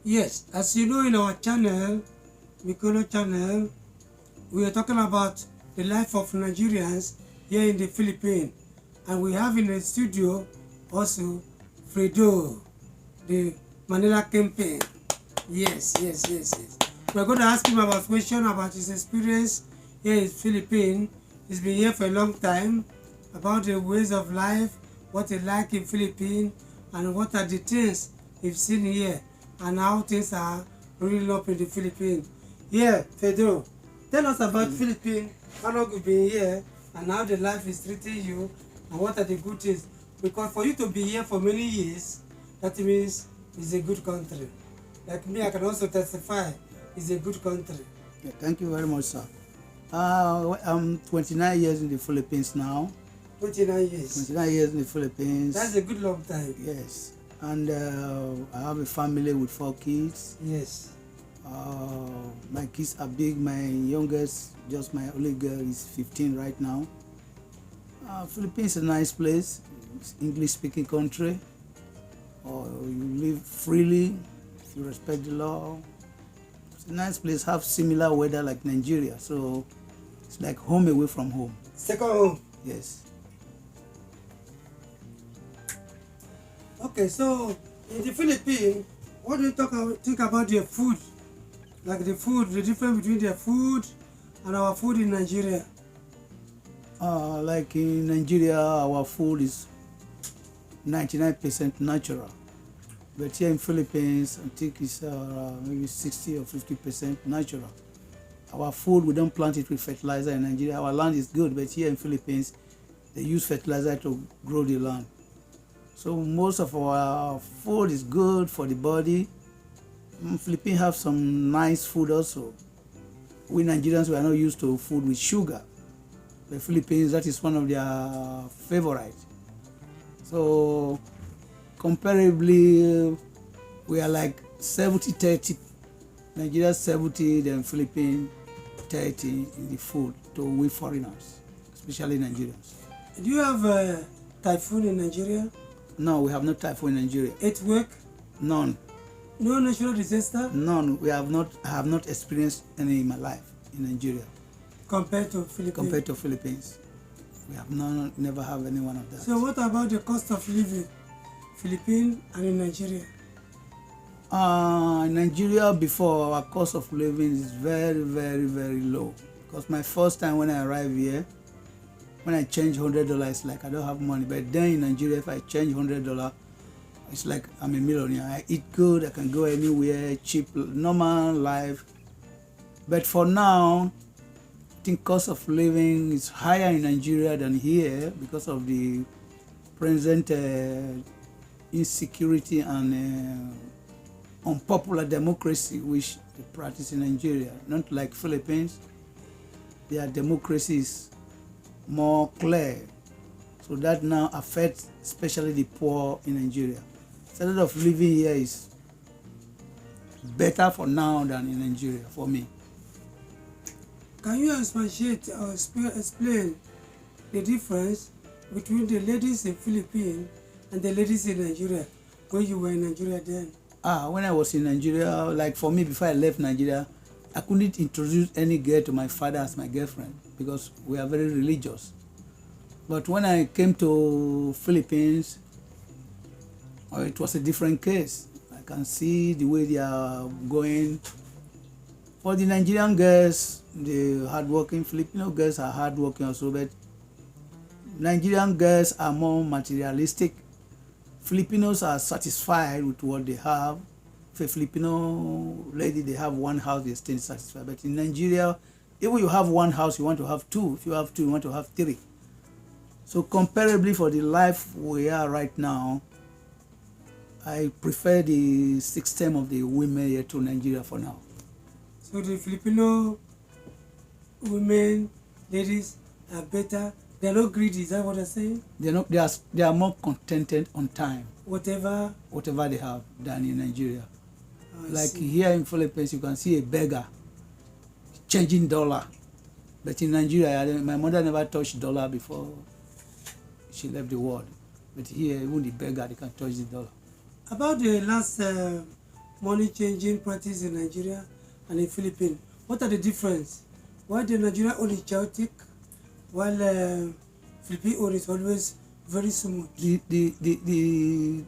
Yes, as you know, in our channel, Mikolo channel, we are talking about the life of Nigerians here in the Philippines. And we have in the studio also Fredo, the Manila campaign. Yes. We're going to ask him about question about his experience here in Philippines. He's been here for a long time, about the ways of life, what he like in Philippines, and what are the things he's seen here, and how things are rolling up in the Philippines. Yeah, Fredo, tell us about Philippines, how long you've been here, and how the life is treating you, and what are the good things. Because for you to be here for many years, that means it's a good country. Like me, I can also testify, it's a good country. Yeah, thank you very much, sir. I'm 29 years in the Philippines now. 29 years. 29 years in the Philippines. That's a good long time. Yes. And I have a family with 4 kids. Yes. My kids are big. My youngest, just my only girl, is 15 right now. Philippines is a nice place. It's English-speaking country. You live freely if you respect the law. It's a nice place. Have similar weather like Nigeria, so it's like home away from home. Second home. Yes. Okay, so in the Philippines, what do you think about their food? Like the food, the difference between their food and our food in Nigeria. Like in Nigeria, our food is 99% natural. But here in Philippines, I think it's maybe 60 or 50% natural. Our food, we don't plant it with fertilizer in Nigeria. Our land is good, but here in Philippines, they use fertilizer to grow the land. So most of our food is good for the body. Philippines have some nice food also. We Nigerians, we are not used to food with sugar. The Philippines, that is one of their favorite. So comparably, we are like 70-30. Nigeria 70, then Philippines 30 in the food to we foreigners, especially Nigerians. Do you have a typhoon in Nigeria? No, we have no typhoon in Nigeria. Earthquake? None. No natural disaster? None. I have not experienced any in my life in Nigeria. Compared to Philippines? We have never have any one of that. So what about the cost of living? Philippines and in Nigeria? In Nigeria, before, our cost of living is very, very, very low. Because my first time when I arrived here, when I change $100, it's like I don't have money. But then in Nigeria, if I change $100, it's like I'm a millionaire. I eat good, I can go anywhere, cheap, normal life. But for now, I think cost of living is higher in Nigeria than here because of the present insecurity and unpopular democracy which they practice in Nigeria. Not like Philippines, their democracy is more clear. So that now affects especially the poor in Nigeria. Standard of living here is better for now than in Nigeria for me. Can you expatiate or explain the difference between the ladies in Philippines and the ladies in Nigeria when you were in Nigeria then? When I was in Nigeria, like for me, before I left Nigeria, I couldn't introduce any girl to my father as my girlfriend because we are very religious. But when I came to Philippines, it was a different case. I can see the way they are going. For the Nigerian girls, the hardworking Filipino girls are hardworking also, but Nigerian girls are more materialistic. Filipinos are satisfied with what they have. If a Filipino lady, they have one house, they stay satisfied. But in Nigeria, if you have one house, you want to have 2. If you have 2, you want to have 3. So comparably for the life we are right now, I prefer the system of the women here to Nigeria for now. So the Filipino women, ladies are better. They're not greedy, is that what I'm saying? They are more contented on time. Whatever they have than in Nigeria. Like see. Here in Philippines, you can see a beggar changing dollar. But in Nigeria, my mother never touched dollar before she left the world. But here, even the beggar, they can touch the dollar. About the last money changing practice in Nigeria and in Philippines. What are the difference? Why the Nigeria own is chaotic, while Philippine own is always very smooth?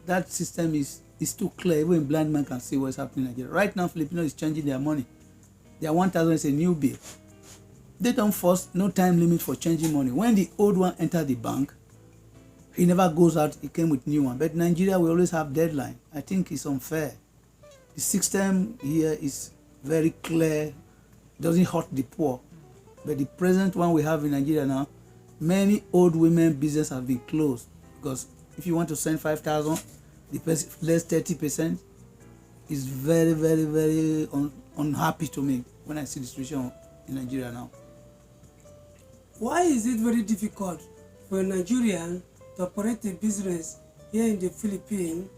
That system is too clear. Even a blind man can see what's happening in Nigeria. Right now, Filipino is changing their money. Their 1,000 is a new bill. They don't force no time limit for changing money. When the old one enter the bank, he never goes out. He came with new one. But Nigeria, we always have deadline. I think it's unfair. The system here is very clear. Doesn't hurt the poor. But the present one we have in Nigeria now, many old women business have been closed because if you want to send 5,000, the person less 30% is very, very, very unhappy to me when I see the situation in Nigeria now. Why is it very difficult for a Nigerian to operate a business here in the Philippines,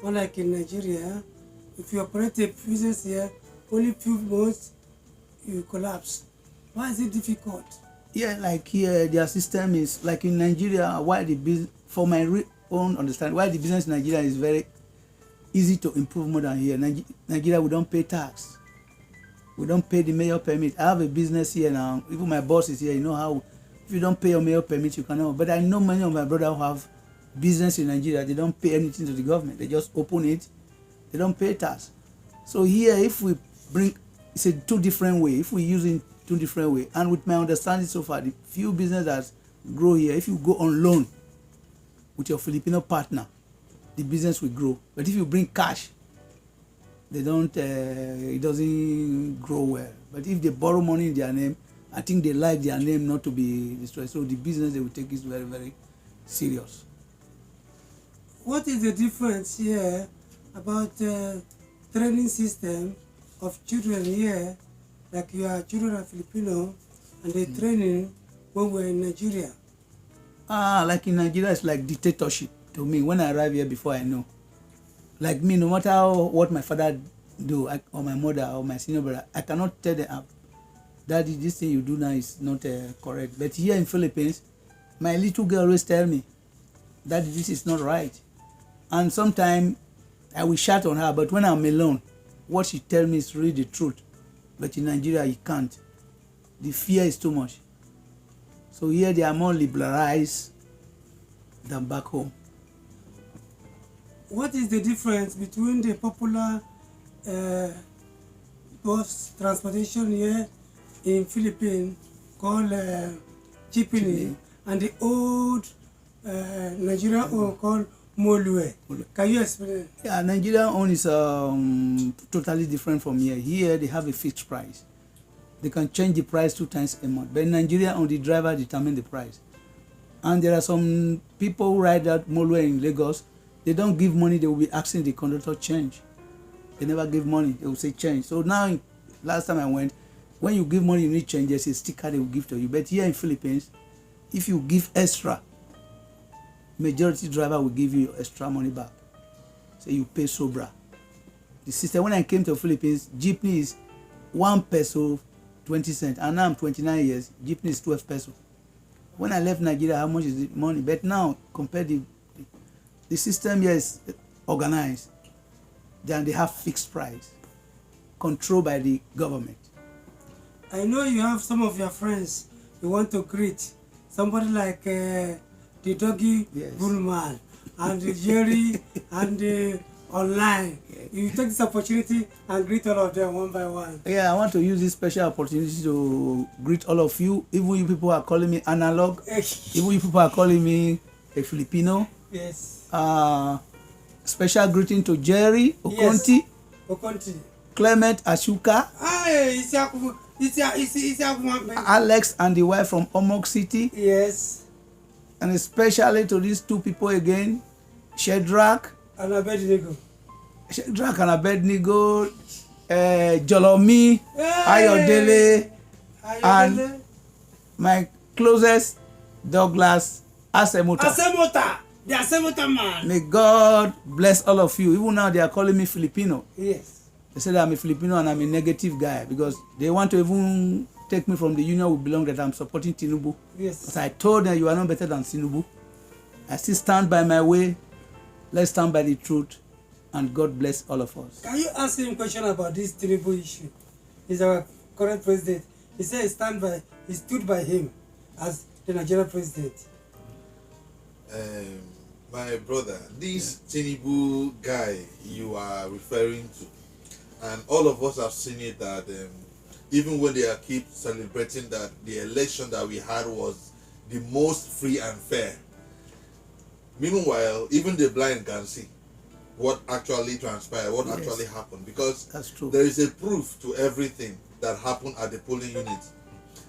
unlike in Nigeria? If you operate a business here, only few months you collapse. Why is it difficult? Yeah, like here, their system is like in Nigeria. Why the business, for my own understanding, why the business in Nigeria is very easy to improve more than here. Nigeria, we don't pay tax. We don't pay the mayor permit. I have a business here now. Even my boss is here. You know how if you don't pay your mayor permit, you cannot. But I know many of my brothers who have business in Nigeria. They don't pay anything to the government. They just open it. They don't pay tax. So here, if we bring, it's a two different way. If we use it two different way, and with my understanding so far, the few business that grow here, if you go on loan with your Filipino partner, the business will grow. But if you bring cash, they don't. It doesn't grow well. But if they borrow money in their name, I think they like their name not to be destroyed. So the business they will take is very, very serious. What is the difference here about training system of children here? Like your children are Filipino and they training when we're in Nigeria. Like in Nigeria, it's like dictatorship to me. When I arrive here, before I know, like me, no matter what my father do or my mother or my senior brother, I cannot tell them, Daddy, this thing you do now is not correct. But here in Philippines, my little girl always tell me, Daddy, this is not right. And sometimes I will shout on her, but when I'm alone, what she tell me is really the truth. But in Nigeria, you can't. The fear is too much. So here they are more liberalized than back home. What is the difference between the popular bus transportation here in Philippines called jeepney and the old Nigerian one called Molue? Can you explain? Yeah, Nigerian own is totally different from here. Here they have a fixed price. They can change the price 2 times a month. But in Nigeria, on the driver determine the price. And there are some people who ride that Molue in Lagos. They don't give money. They will be asking the conductor change. They never give money. They will say change. So now, last time I went, when you give money, you need change. There's a sticker they will give to you. But here in Philippines, if you give extra, majority driver will give you your extra money back. So you pay sobra. The system, when I came to the Philippines, jeepney is 1 peso 20 cents. And now I'm 29 years, jeepney is 12 peso. When I left Nigeria, how much is the money? But now, compared to the system here is organized. Then they have fixed price, controlled by the government. I know you have some of your friends you want to greet. Somebody like the doggy Bullman and the Jerry and the online. Yes. You take this opportunity and greet all of them one by one. Yeah, I want to use this special opportunity to greet all of you. Even you people are calling me analog. Even you people are calling me a Filipino. Yes. Special greeting to Jerry Okonti. Yes. Okonti. Clement Ashuka. Alex and the wife from Omok City. Yes. And especially to these 2 people again, Shadrach and Abednego. Shadrach and Abednego, Jolomi, Ayodele, and my closest Douglas Asemota. The Asemota man. May God bless all of you. Even now they are calling me Filipino. Yes. They say that I'm a Filipino and I'm a negative guy because they want to even take me from the union we belong, that I'm supporting Tinubu. Yes. But I told them you are not better than Tinubu. I still stand by my way. Let's stand by the truth. and God bless all of us. Can you ask him a question about this Tinubu issue? He's our current president. He said he stood by him as the Nigerian president. My brother, this Tinubu guy you are referring to, and all of us have seen it, that even when they keep celebrating that the election that we had was the most free and fair, meanwhile even the blind can see what actually transpired, what actually happened, because That's true. there is a proof to everything that happened at the polling unit.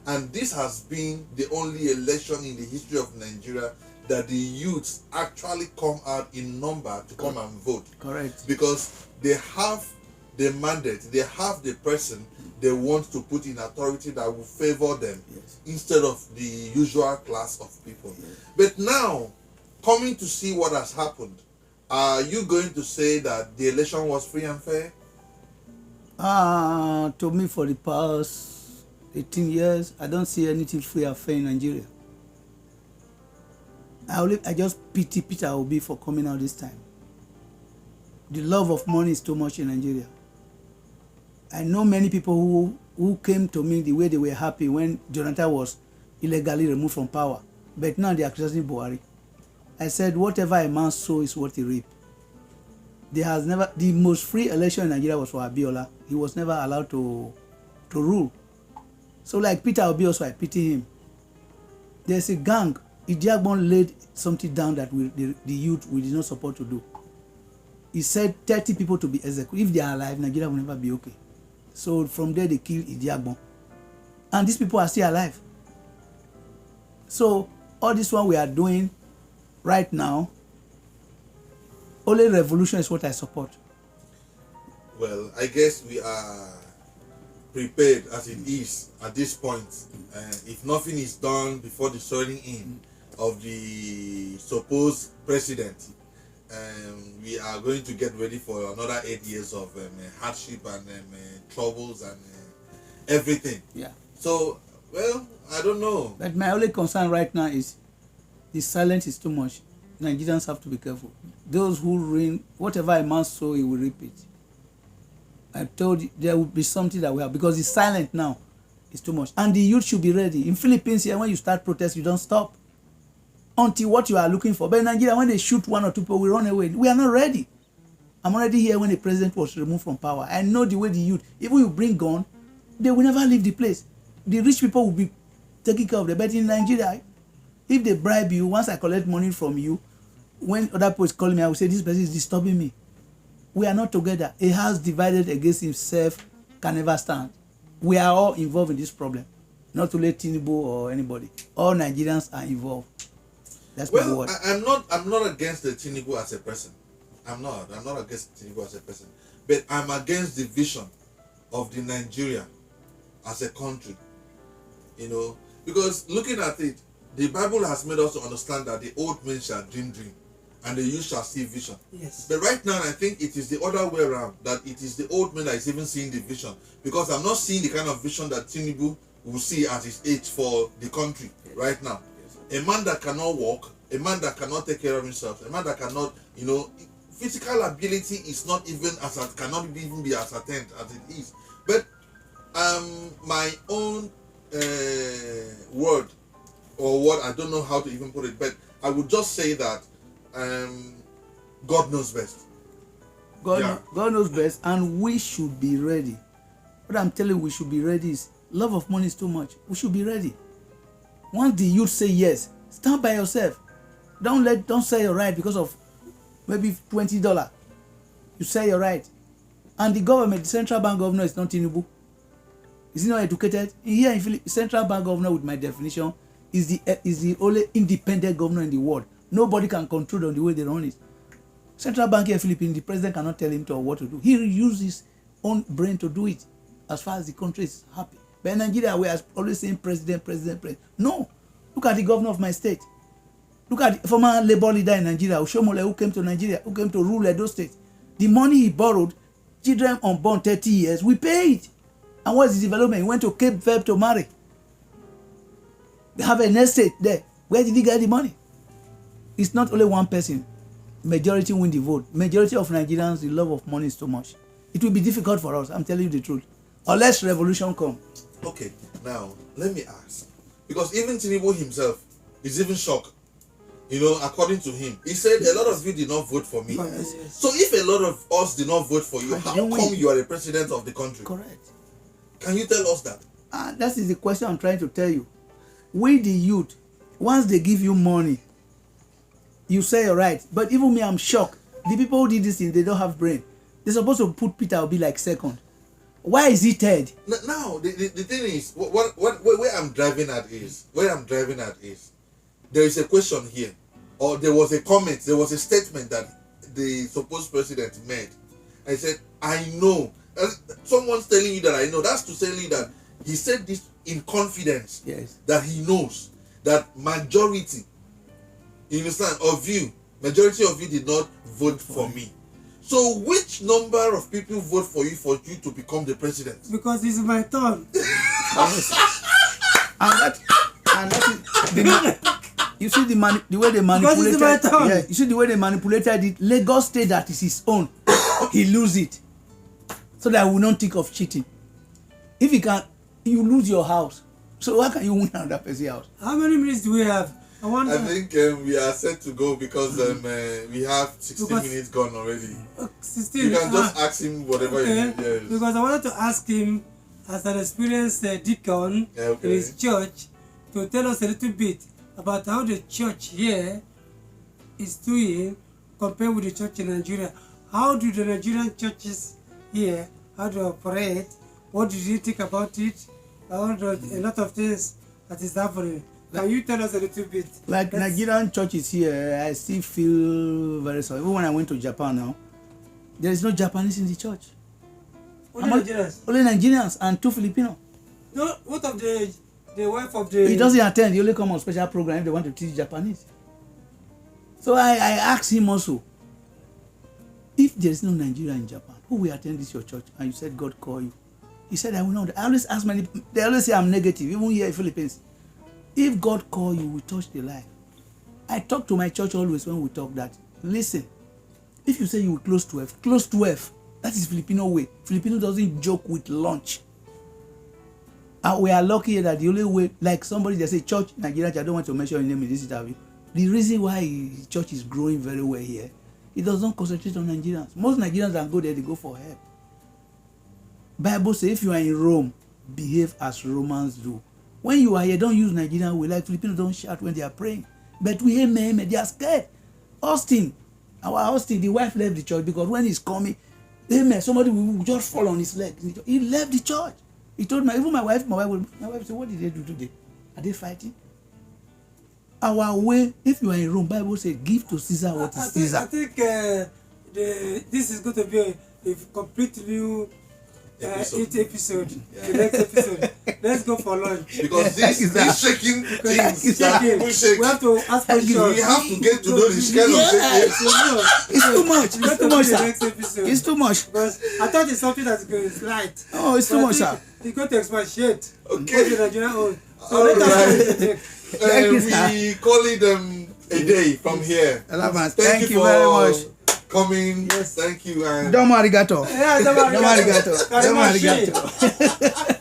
And this has been the only election in the history of Nigeria that the youths actually come out in number to come and vote. Correct. Because they have the mandate, they have the person they want to put in authority that will favor them, instead of the usual class of people. But now, coming to see what has happened, are you going to say that the election was free and fair? To me, for the past 18 years, I don't see anything free and fair in Nigeria. I just pity Peter Obi for coming out this time. The love of money is too much in Nigeria. I know many people who came to me the way they were happy when Jonathan was illegally removed from power. But now they are criticizing Buhari. I said, whatever a man sows is what he reaps. The most free election in Nigeria was for Abiola. He was never allowed to rule. So like Peter Obi also, I pity him. There's a gang. Idiagbon laid something down that the youth we did not support to do. He said 30 people to be executed. If they are alive, Nigeria will never be okay. So from there they killed Idiagbon. And these people are still alive. So all this one we are doing right now, only revolution is what I support. Well, I guess we are prepared as it is at this point. If nothing is done before the swearing in of the supposed president, we are going to get ready for another 8 years of hardship and troubles and everything. Yeah. So, well, I don't know. But my only concern right now is the silence is too much. Nigerians have to be careful. Those who reign, whatever a man sow, he will reap it. I told you there will be something that we have, because the silent now is too much. And the youth should be ready. In Philippines here, when you start protest, you don't stop until what you are looking for. But in Nigeria, when they shoot one or two people, we run away. We are not ready. I'm already here when the president was removed from power. I know the way the youth, even you bring gun, they will never leave the place. The rich people will be taking care of them. But in Nigeria, if they bribe you, once I collect money from you, when other people is calling me, I will say, this person is disturbing me. We are not together. A house divided against himself can never stand. We are all involved in this problem. Not to let Tinubu or anybody. All Nigerians are involved. That's my word. I'm not against the Tinubu as a person. I'm not against Tinubu as a person. But I'm against the vision of the Nigeria as a country. You know, because looking at it, the Bible has made us to understand that the old men shall dream, and the youth shall see vision. Yes. But right now, I think it is the other way around, that it is the old man that is even seeing the vision. Because I'm not seeing the kind of vision that Tinubu will see at his age for the country right now. A man that cannot walk, a man that cannot take care of himself, a man that cannot, you know, physical ability is not even cannot even be ascertained as it is. But my own word, or what, I don't know how to even put it, but I would just say that God knows best. God knows best, and we should be ready. What I'm telling you, we should be ready is, love of money is too much. We should be ready. Once the youth say yes, stand by yourself. Don't sell your right because of maybe $20. You sell your right. And the government, the central bank governor is not Tinubu. Is he not educated? Here in Philippines, central bank governor, with my definition, is the only independent governor in the world. Nobody can control them the way they run it. Central bank here in Philippines, the president cannot tell him what to do. He uses his own brain to do it as far as the country is happy. But in Nigeria, we are always saying president. No. Look at the governor of my state. Look at the former labor leader in Nigeria, Oshomole, who came to Nigeria, who came to rule Edo State. The money he borrowed, children unborn 30 years, we paid. And what is the development? He went to Cape Verde to marry. They have an estate there. Where did he get the money? It's not only one person. majority win the vote. Majority of Nigerians, the love of money is too much. It will be difficult for us, I'm telling you the truth. Unless revolution come. Okay, now let me ask, because even Tinubu himself is even shocked. You know, according to him, he said a lot of you did not vote for me. Yes. So if a lot of us did not vote for you, How how did you come win? you are the president of the country? Correct. Can you tell us that? That is the question I'm trying to tell you. We the youth, once they give you money, you say you're right. But even me, I'm shocked. The people who did this thing, they don't have brain. They're supposed to put Peter Obi like second. Why is he third? Now, the thing is, where I'm driving at is, there is a question here, or there was a comment, there was a statement that the supposed president made. I said, I know. Someone's telling you that I know. That's to tell you that he said this in confidence. Yes. That he knows that majority, you understand, majority of you did not vote for me. So which number of people vote for you to become the president? Because it's my turn. and that is you see the way they manipulated. Yeah, you see the way they manipulated it. Lagos State, that is his own, he lose it, so that I will not think of cheating. If he can, you lose your house. So how can you win another person's house? How many minutes do we have? I think we are set to go because we have 16 minutes gone already. 16. You can just ask him whatever you need. Yes. Because I wanted to ask him, as an experienced deacon in his church, to tell us a little bit about how the church here is doing compared with the church in Nigeria. How do the Nigerian churches here, how do they operate? What did you think about it? A lot of things that is happening. Can you tell us a little bit? Like Nigerian churches here, I still feel very sorry. Even when I went to Japan now, there is no Japanese in the church. Only Nigerians? Only Nigerians and 2 Filipinos. No, what of the wife of the... He doesn't attend. He only come on special program if they want to teach Japanese. So I asked him also, if there is no Nigerian in Japan, who will attend this your church? And you said God call you. He said, I will not. I always ask many, they always say I'm negative, even here in Philippines. If God call you, we touch the life. I talk to my church always when we talk that, listen, if you say you will close 12, close 12. That is Filipino way. Filipino doesn't joke with lunch. And we are lucky that the only way, like somebody that say church, Nigeria, I don't want to mention your name in this interview. The reason why church is growing very well here, it doesn't concentrate on Nigerians. Most Nigerians that go there, they go for help. Bible says if you are in Rome, behave as Romans do. When you are here, don't use Nigerian way. Like Filipinos don't shout when they are praying. But we hear men, they are scared. Austin, the wife left the church because when he's coming, amen, somebody will just fall on his leg. He left the church. He told even my wife said, what did they do today? Are they fighting? Our way, if you are in Rome, Bible says, give to Caesar what is Caesar. I think this is going to be a complete new episode. Yeah. The next episode. Let's go for lunch. Because these shaking things that people shake, we have to ask questions. We have to get to know this kind of shaking. It's too much. It's too much, sir. Next episode. It's too much. Because I thought it's something that's going to light. Oh, it's too much, sir. It's going to expatiate. Okay. The Nigerian own. So all let us right. We call it a day from here. Thank you very much. Coming. Yes. Thank you. And Domo arigato. Yeah, domo arigato. Domo arigato.